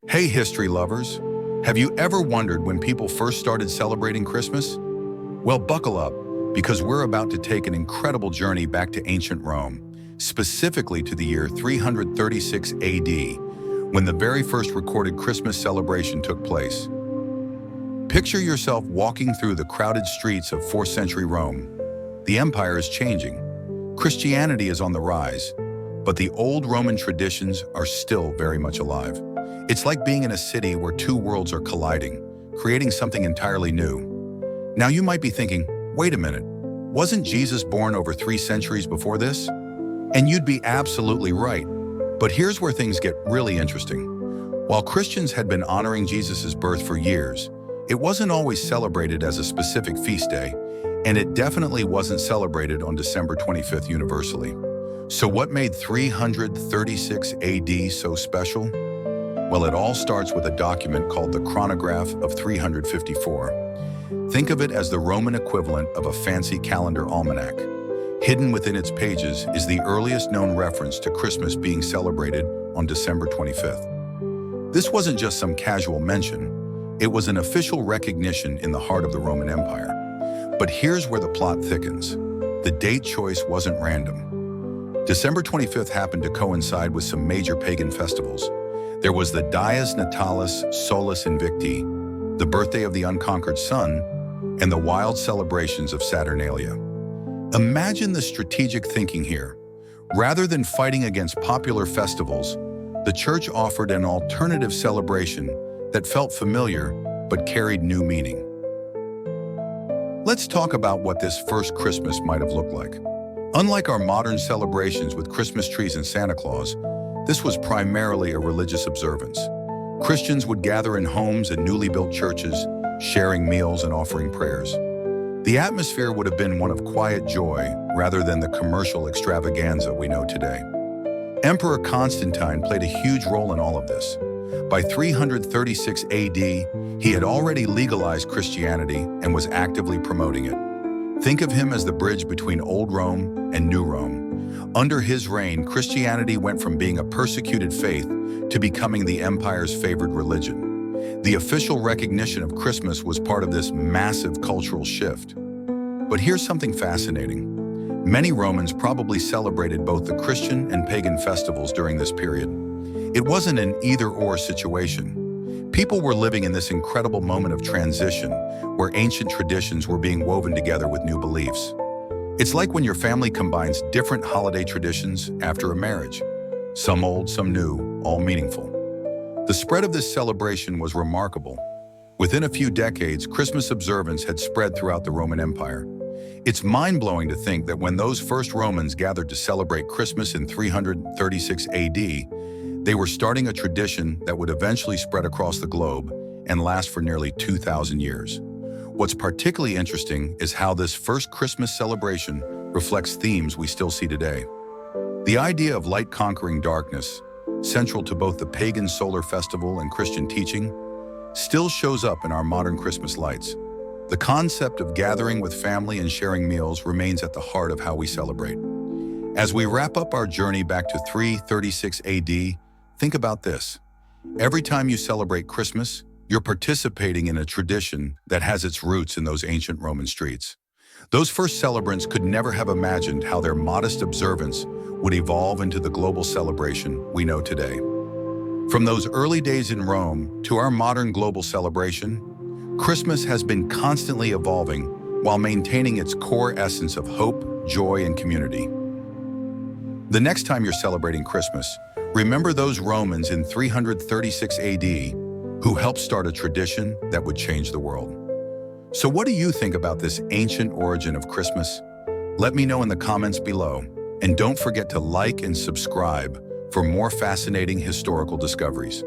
Hey, history lovers! Have you ever wondered when people first started celebrating Christmas? Well, buckle up, because we're about to take an incredible journey back to ancient Rome, specifically to the year 336 AD, when the very first recorded Christmas celebration took place. Picture yourself walking through the crowded streets of 4th century Rome. The empire is changing. Christianity is on the rise, but the old Roman traditions are still very much alive. It's like being in a city where two worlds are colliding, creating something entirely new. Now you might be thinking, wait a minute, wasn't Jesus born over 3 centuries before this? And you'd be absolutely right. But here's where things get really interesting. While Christians had been honoring Jesus' birth for years, it wasn't always celebrated as a specific feast day, and it definitely wasn't celebrated on December 25th universally. So what made 336 AD so special? Well, it all starts with a document called the Chronograph of 354. Think of it as the Roman equivalent of a fancy calendar almanac. Hidden within its pages is the earliest known reference to Christmas being celebrated on December 25th. This wasn't just some casual mention. It was an official recognition in the heart of the Roman Empire. But here's where the plot thickens. The date choice wasn't random. December 25th happened to coincide with some major pagan festivals. There was the Dies Natalis Solis Invicti, the birthday of the unconquered sun, and the wild celebrations of Saturnalia. Imagine the strategic thinking here. Rather than fighting against popular festivals, the church offered an alternative celebration that felt familiar but carried new meaning. Let's talk about what this first Christmas might have looked like. Unlike our modern celebrations with Christmas trees and Santa Claus, this was primarily a religious observance. Christians would gather in homes and newly built churches, sharing meals and offering prayers. The atmosphere would have been one of quiet joy rather than the commercial extravaganza we know today. Emperor Constantine played a huge role in all of this. By 336 AD, he had already legalized Christianity and was actively promoting it. Think of him as the bridge between Old Rome and New Rome. Under his reign, Christianity went from being a persecuted faith to becoming the empire's favored religion. The official recognition of Christmas was part of this massive cultural shift. But here's something fascinating. Many Romans probably celebrated both the Christian and pagan festivals during this period. It wasn't an either-or situation. People were living in this incredible moment of transition where ancient traditions were being woven together with new beliefs. It's like when your family combines different holiday traditions after a marriage. Some old, some new, all meaningful. The spread of this celebration was remarkable. Within a few decades, Christmas observance had spread throughout the Roman Empire. It's mind-blowing to think that when those first Romans gathered to celebrate Christmas in 336 AD, they were starting a tradition that would eventually spread across the globe and last for nearly 2,000 years. What's particularly interesting is how this first Christmas celebration reflects themes we still see today. The idea of light conquering darkness, central to both the pagan solar festival and Christian teaching, still shows up in our modern Christmas lights. The concept of gathering with family and sharing meals remains at the heart of how we celebrate. As we wrap up our journey back to 336 AD, think about this. Every time you celebrate Christmas, you're participating in a tradition that has its roots in those ancient Roman streets. Those first celebrants could never have imagined how their modest observance would evolve into the global celebration we know today. From those early days in Rome to our modern global celebration, Christmas has been constantly evolving while maintaining its core essence of hope, joy, and community. The next time you're celebrating Christmas, remember those Romans in 336 AD who helped start a tradition that would change the world. So what do you think about this ancient origin of Christmas? Let me know in the comments below, and don't forget to like and subscribe for more fascinating historical discoveries.